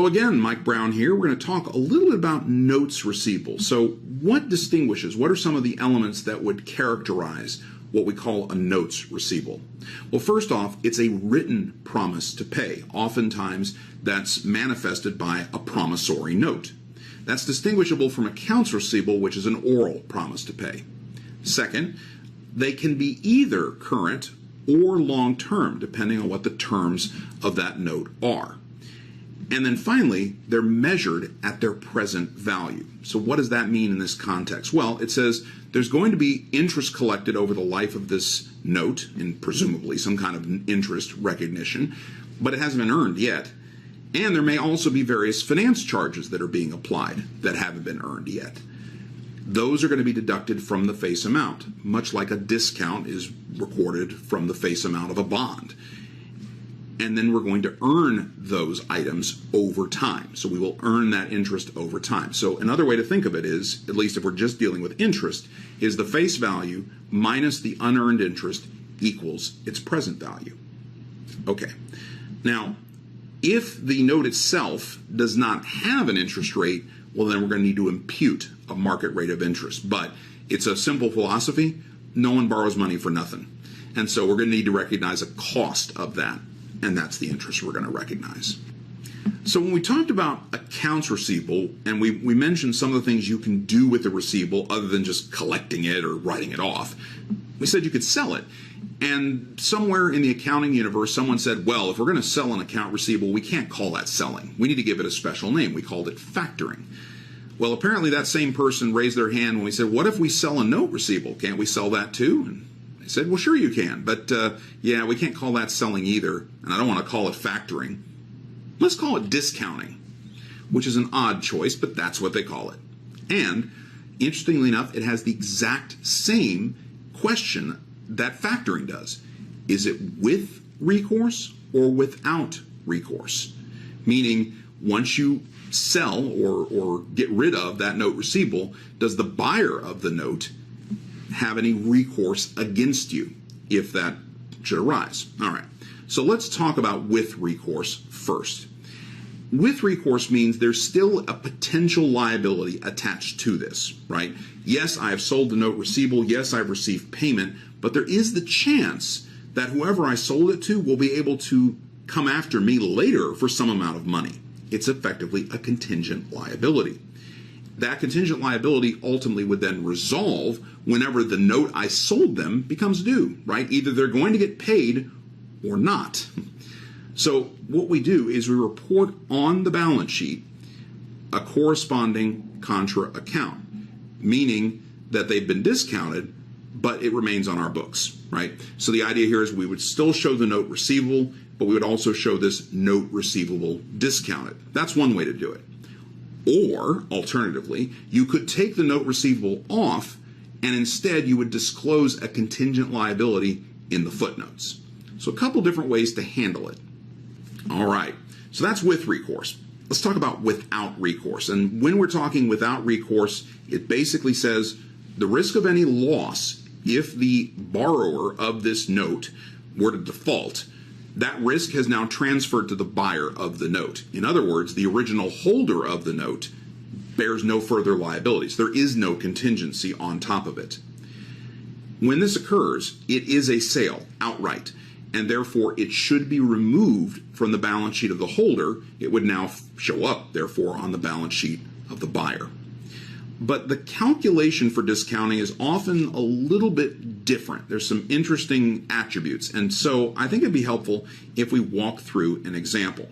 Hello again, Mike Brown here. We're going to talk a little bit about notes receivable. So what distinguishes, what are some of the elements that would characterize what we call a notes receivable? Well, first off, it's a written promise to pay. Oftentimes that's manifested by a promissory note. That's distinguishable from accounts receivable, which is an oral promise to pay. Second, they can be either current or long-term, depending on what the terms of that note are. And then finally, they're measured at their present value. So what does that mean in this context? Well, it says there's going to be interest collected over the life of this note, and presumably some kind of interest recognition, but it hasn't been earned yet. And there may also be various finance charges that are being applied that haven't been earned yet. Those are going to be deducted from the face amount, much like a discount is recorded from the face amount of a bond. And then we're going to earn those items over time. So we will earn that interest over time. So another way to think of it is, at least if we're just dealing with interest, is the face value minus the unearned interest equals its present value. Okay. Now, if the note itself does not have an interest rate, well, then we're going to need to impute a market rate of interest. But it's a simple philosophy. No one borrows money for nothing. And so we're going to need to recognize a cost of that. And that's the interest we're going to recognize. So when we talked about accounts receivable, and we mentioned some of the things you can do with the receivable other than just collecting it or writing it off, we said you could sell it. And somewhere in the accounting universe, someone said, well, if we're going to sell an account receivable, we can't call that selling. We need to give it a special name. We called it factoring. Well, apparently that same person raised their hand when we said, what if we sell a note receivable? Can't we sell that too? And I said, well, sure you can, but yeah, we can't call that selling either, and I don't want to call it factoring. Let's call it discounting, which is an odd choice, but that's what they call it. And interestingly enough, it has the exact same question that factoring does. Is it with recourse or without recourse? Meaning, once you sell or get rid of that note receivable, does the buyer of the note have any recourse against you if that should arise? All right, so let's talk about with recourse first. With recourse means there's still a potential liability attached to this, right? Yes, I have sold the note receivable. Yes, I've received payment, but there is the chance that whoever I sold it to will be able to come after me later for some amount of money. It's effectively a contingent liability. That contingent liability ultimately would then resolve whenever the note I sold them becomes due, right? Either they're going to get paid or not. So what we do is we report on the balance sheet a corresponding contra account, meaning that they've been discounted, but it remains on our books, right? So the idea here is we would still show the note receivable, but we would also show this note receivable discounted. That's one way to do it. Or, alternatively, you could take the note receivable off and instead you would disclose a contingent liability in the footnotes. So a couple different ways to handle it. All right, so that's with recourse. Let's talk about without recourse. And when we're talking without recourse, it basically says the risk of any loss if the borrower of this note were to default, that risk has now transferred to the buyer of the note. In other words, the original holder of the note bears no further liabilities. There is no contingency on top of it. When this occurs, it is a sale outright, and therefore it should be removed from the balance sheet of the holder. It would now show up, therefore, on the balance sheet of the buyer. But the calculation for discounting is often a little bit different. There's some interesting attributes, and so I think it'd be helpful if we walk through an example.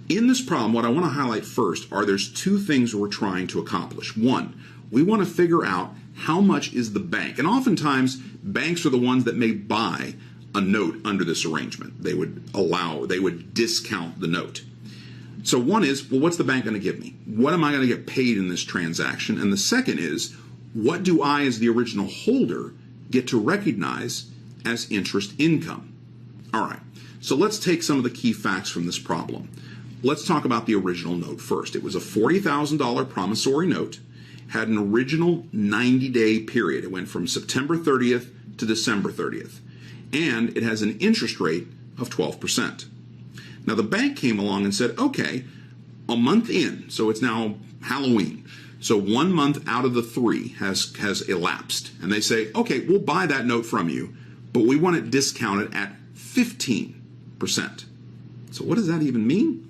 In this problem, what I want to highlight first are there's two things we're trying to accomplish. One, we want to figure out how much is the bank, and oftentimes banks are the ones that may buy a note under this arrangement. They would discount the note. So one is, well, what's the bank going to give me? What am I going to get paid in this transaction? And the second is, what do I, as the original holder, get to recognize as interest income? All right, so let's take some of the key facts from this problem. Let's talk about the original note first. It was a $40,000 promissory note, had an original 90-day period. It went from September 30th to December 30th, and it has an interest rate of 12%. Now the bank came along and said, okay, a month in, so it's now Halloween. So 1 month out of the 3 has elapsed. And they say, okay, we'll buy that note from you, but we want it discounted at 15%. So what does that even mean?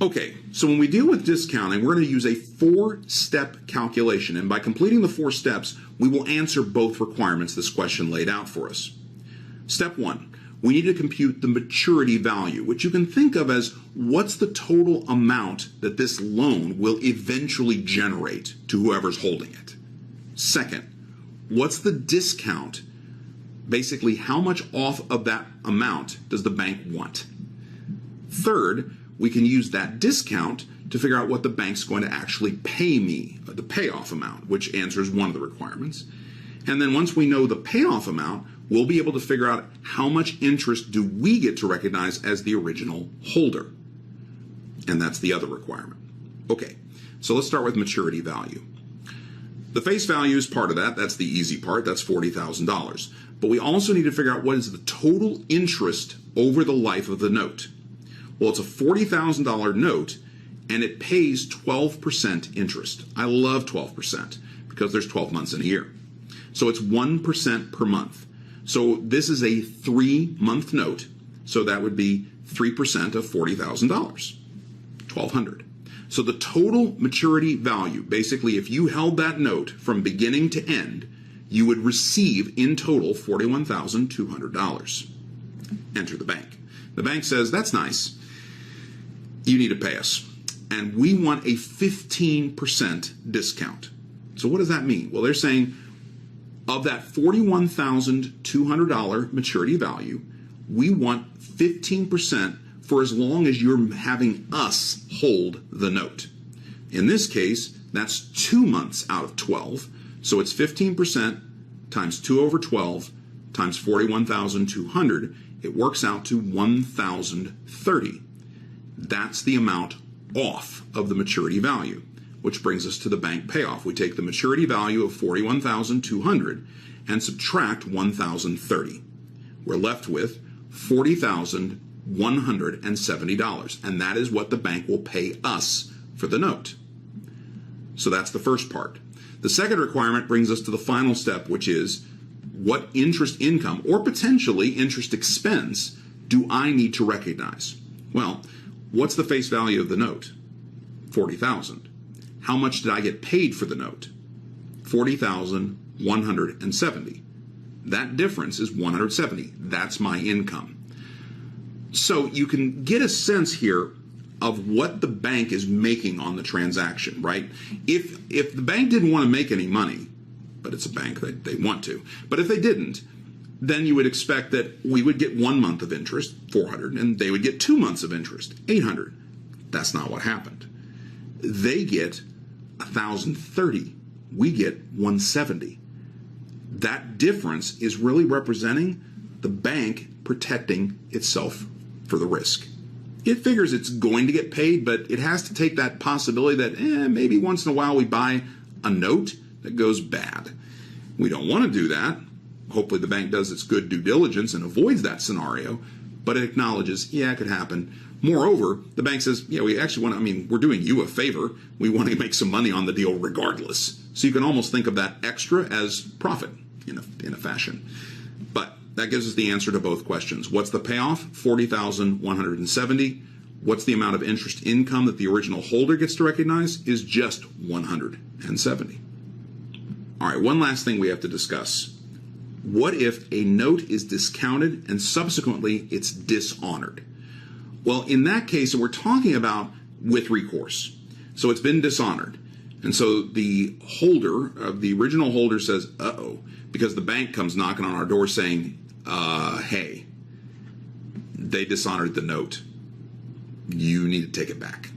Okay, so when we deal with discounting, we're going to use a 4-step calculation. And by completing the 4 steps, we will answer both requirements this question laid out for us. Step 1, we need to compute the maturity value, which you can think of as what's the total amount that this loan will eventually generate to whoever's holding it. Second, what's the discount? Basically, how much off of that amount does the bank want? Third, we can use that discount to figure out what the bank's going to actually pay me, the payoff amount, which answers one of the requirements. And then once we know the payoff amount, we'll be able to figure out how much interest do we get to recognize as the original holder. And that's the other requirement. Okay, so let's start with maturity value. The face value is part of that. That's the easy part. That's $40,000. But we also need to figure out what is the total interest over the life of the note. Well, it's a $40,000 note, and it pays 12% interest. I love 12% because there's 12 months in a year. So it's 1% per month. So this is a 3-month note, so that would be 3% of $40,000, $1,200. So the total maturity value, basically if you held that note from beginning to end, you would receive in total $41,200. Enter the bank. The bank says, that's nice. You need to pay us. And we want a 15% discount. So what does that mean? Well, they're saying of that $41,200 maturity value, we want 15% for as long as you're having us hold the note. In this case, that's 2 months out of 12. So it's 15% times 2 over 12 times 41,200. It works out to 1,030. That's the amount off of the maturity value, which brings us to the bank payoff. We take the maturity value of 41,200 and subtract 1,030. We're left with $40,170, and that is what the bank will pay us for the note. So that's the first part. The second requirement brings us to the final step, which is what interest income or potentially interest expense do I need to recognize? Well, what's the face value of the note? $40,000. How much did I get paid for the note? $40,170. That difference is $170. That's my income. So you can get a sense here of what the bank is making on the transaction, right? If the bank didn't want to make any money, but it's a bank, they want to, but if they didn't, then you would expect that we would get 1 month of interest, $400, and they would get 2 months of interest, $800. That's not what happened. They get $1,030. We get $170. That difference is really representing the bank protecting itself for the risk. It figures it's going to get paid, but it has to take that possibility that maybe once in a while we buy a note that goes bad. We don't want to do that. Hopefully the bank does its good due diligence and avoids that scenario, but it acknowledges, yeah, it could happen. Moreover, the bank says, yeah, we actually want to, we're doing you a favor. We want to make some money on the deal regardless. So you can almost think of that extra as profit in a fashion. But that gives us the answer to both questions. What's the payoff? $40,170. What's the amount of interest income that the original holder gets to recognize? Is just $170. All right, one last thing we have to discuss. What if a note is discounted and subsequently it's dishonored? Well, in that case, we're talking about with recourse. So it's been dishonored. And so the holder, the original holder says, uh-oh, because the bank comes knocking on our door saying, hey, they dishonored the note. You need to take it back.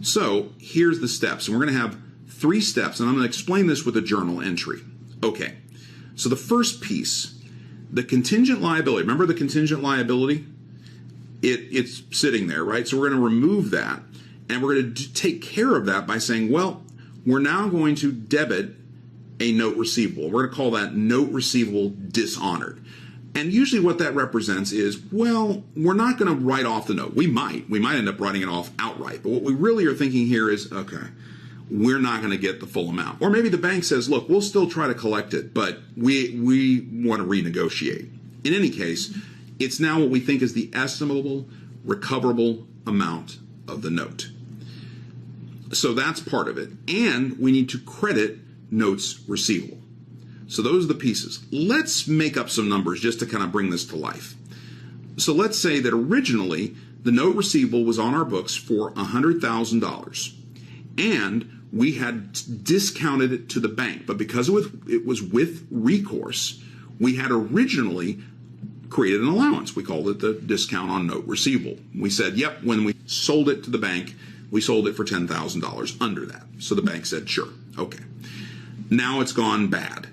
So here's the steps. And we're going to have 3 steps, and I'm going to explain this with a journal entry. Okay, so the first piece, the contingent liability. Remember the contingent liability? It's sitting there, right? So we're going to remove that, and we're going to take care of that by saying, well, we're now going to debit a note receivable. We're going to call that note receivable dishonored. And usually what that represents is, well, we're not going to write off the note. We might end up writing it off outright. But what we really are thinking here is, okay, we're not going to get the full amount. Or maybe the bank says, look, we'll still try to collect it, but we want to renegotiate. In any case, it's now what we think is the estimable, recoverable amount of the note. So that's part of it. And we need to credit notes receivable. So those are the pieces. Let's make up some numbers just to kind of bring this to life. So let's say that originally the note receivable was on our books for $100,000 and we had discounted it to the bank, but because it was with recourse, we had originally created an allowance. We called it the discount on note receivable. We said, yep, when we sold it to the bank, we sold it for $10,000 under that. So the bank said, sure, okay. Now it's gone bad.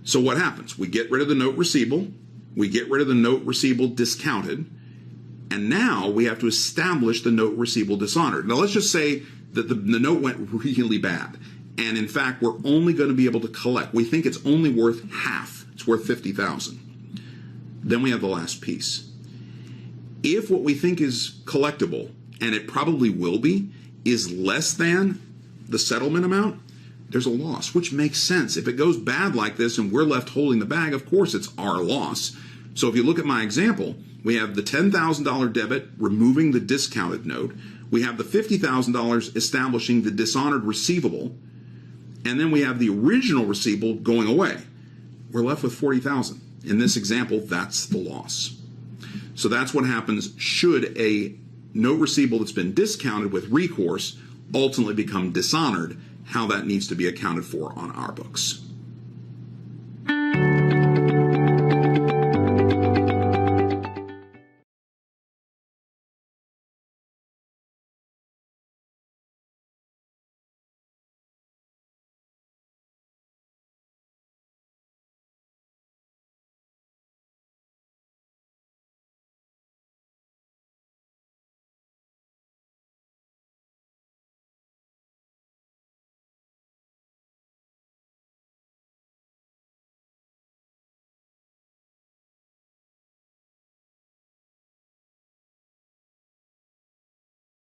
So what happens? We get rid of the note receivable, we get rid of the note receivable discounted, and now we have to establish the note receivable dishonored. Now let's just say that the note went really bad, and in fact we're only going to be able to collect. We think it's only worth half. It's worth $50,000. Then we have the last piece. If what we think is collectible, and it probably will be, is less than the settlement amount, there's a loss, which makes sense. If it goes bad like this and we're left holding the bag, of course it's our loss. So if you look at my example, we have the $10,000 debit removing the discounted note. We have the $50,000 establishing the dishonored receivable. And then we have the original receivable going away. We're left with $40,000. In this example, that's the loss. So that's what happens should a note receivable that's been discounted with recourse ultimately become dishonored, how that needs to be accounted for on our books.